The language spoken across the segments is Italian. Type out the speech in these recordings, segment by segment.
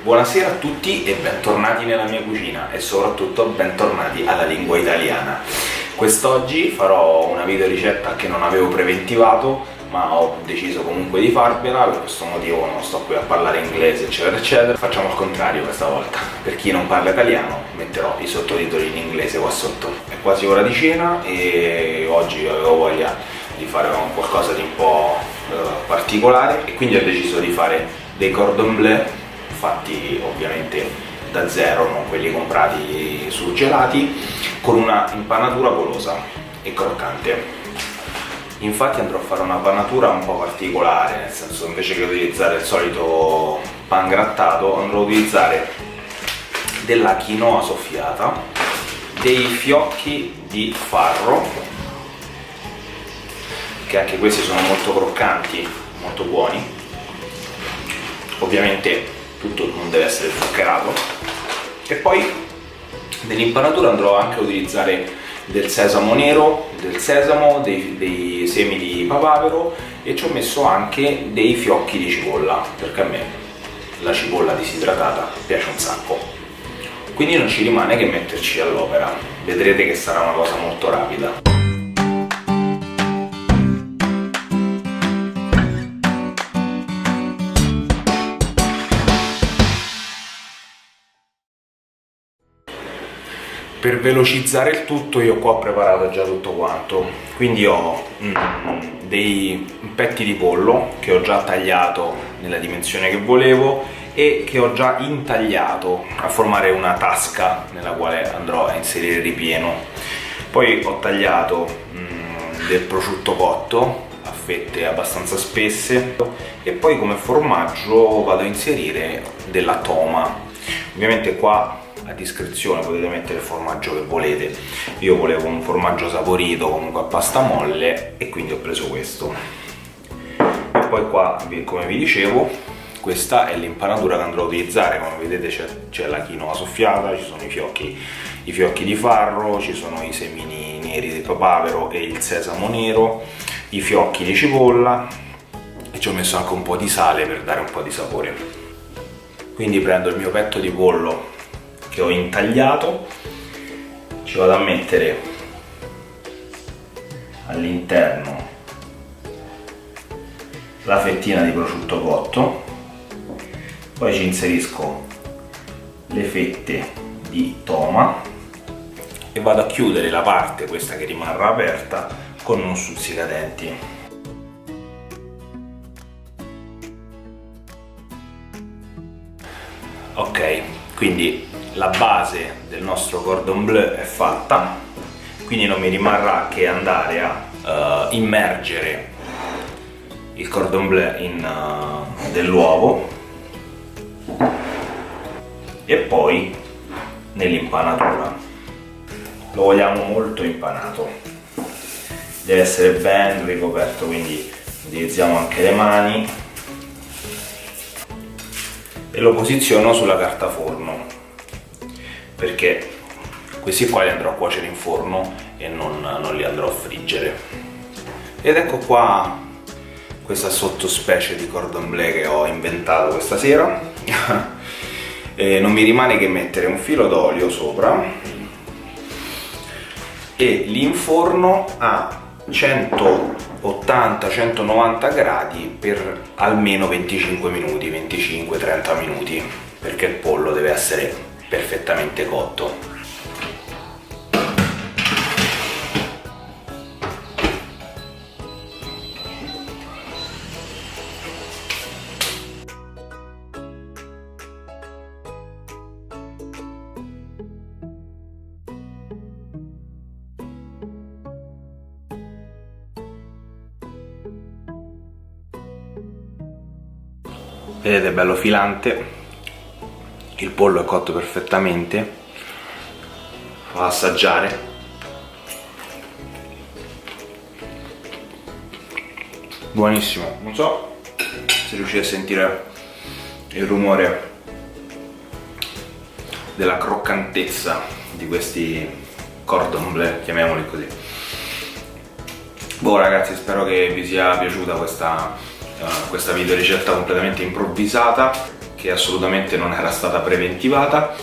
Buonasera a tutti e bentornati nella mia cucina e soprattutto bentornati alla lingua italiana. Quest'oggi farò una video ricetta che non avevo preventivato, ma ho deciso comunque di farvela, per questo motivo non sto qui a parlare inglese eccetera eccetera. Facciamo il contrario questa volta, per chi non parla italiano metterò i sottotitoli in inglese qua sotto. È quasi ora di cena e oggi avevo voglia di fare qualcosa di un po' particolare e quindi ho deciso di fare dei cordon bleu fatti ovviamente da zero, non quelli comprati surgelati, con una impanatura golosa e croccante. Infatti andrò a fare una panatura un po' particolare, nel senso, invece che utilizzare il solito pan grattato andrò a utilizzare della quinoa soffiata, dei fiocchi di farro, che anche questi sono molto croccanti, molto buoni. Ovviamente tutto non deve essere zuccherato. E poi nell'impanatura andrò anche a utilizzare del sesamo nero, del sesamo, dei semi di papavero e ci ho messo anche dei fiocchi di cipolla, perché a me la cipolla disidratata piace un sacco. Quindi non ci rimane che metterci all'opera. Vedrete che sarà una cosa molto rapida. Per velocizzare il tutto io qua ho preparato già tutto quanto, quindi ho dei petti di pollo che ho già tagliato nella dimensione che volevo e che ho già intagliato a formare una tasca nella quale andrò a inserire il ripieno. Poi ho tagliato del prosciutto cotto a fette abbastanza spesse e poi come formaggio vado a inserire della toma. Ovviamente qua a discrezione potete mettere il formaggio che volete. Io volevo un formaggio saporito, comunque a pasta molle, e quindi ho preso questo. E poi qua, come vi dicevo, questa è l'impanatura che andrò a utilizzare. Come vedete c'è la quinoa soffiata, ci sono i fiocchi di farro, ci sono i semini neri di papavero e il sesamo nero, i fiocchi di cipolla e ci ho messo anche un po' di sale per dare un po' di sapore. Quindi prendo il mio petto di pollo che ho intagliato, ci vado a mettere all'interno la fettina di prosciutto cotto, poi ci inserisco le fette di toma e vado a chiudere la parte, questa che rimarrà aperta, con uno stuzzicadenti. Ok, quindi la base del nostro cordon bleu è fatta, quindi non mi rimarrà che andare a immergere il cordon bleu dell'uovo e poi nell'impanatura. Lo vogliamo molto impanato, deve essere ben ricoperto, quindi utilizziamo anche le mani e lo posiziono sulla carta forno, perché questi qua li andrò a cuocere in forno e non li andrò a friggere. Ed ecco qua questa sottospecie di cordon bleu che ho inventato questa sera. E non mi rimane che mettere un filo d'olio sopra e lì in forno a 180-190 gradi per almeno 25 minuti, 25-30 minuti, perché il pollo deve essere perfettamente cotto. Vedete, è bello filante, il pollo è cotto perfettamente. Vado ad assaggiare. Buonissimo, non so se riuscite a sentire il rumore della croccantezza di questi cordon bleu, chiamiamoli così. Boh ragazzi, spero che vi sia piaciuta questa video ricetta completamente improvvisata, che assolutamente non era stata preventivata,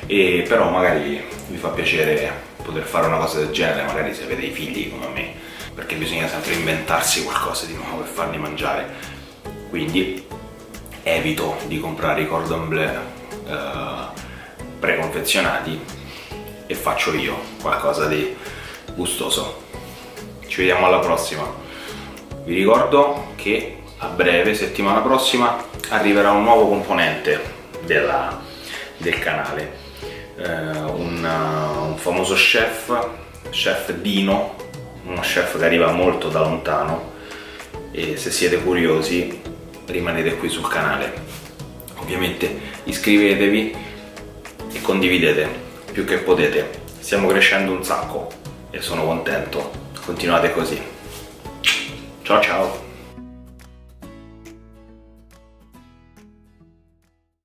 e però magari vi fa piacere poter fare una cosa del genere, magari se avete i figli come me, perché bisogna sempre inventarsi qualcosa di nuovo per farli mangiare. Quindi evito di comprare i cordon bleu preconfezionati e faccio io qualcosa di gustoso. Ci vediamo alla prossima. Vi ricordo che a breve, settimana prossima, arriverà un nuovo componente del canale, un famoso chef Dino, uno chef che arriva molto da lontano, e se siete curiosi rimanete qui sul canale. Ovviamente iscrivetevi e condividete più che potete, stiamo crescendo un sacco e sono contento, continuate così. Ciao ciao!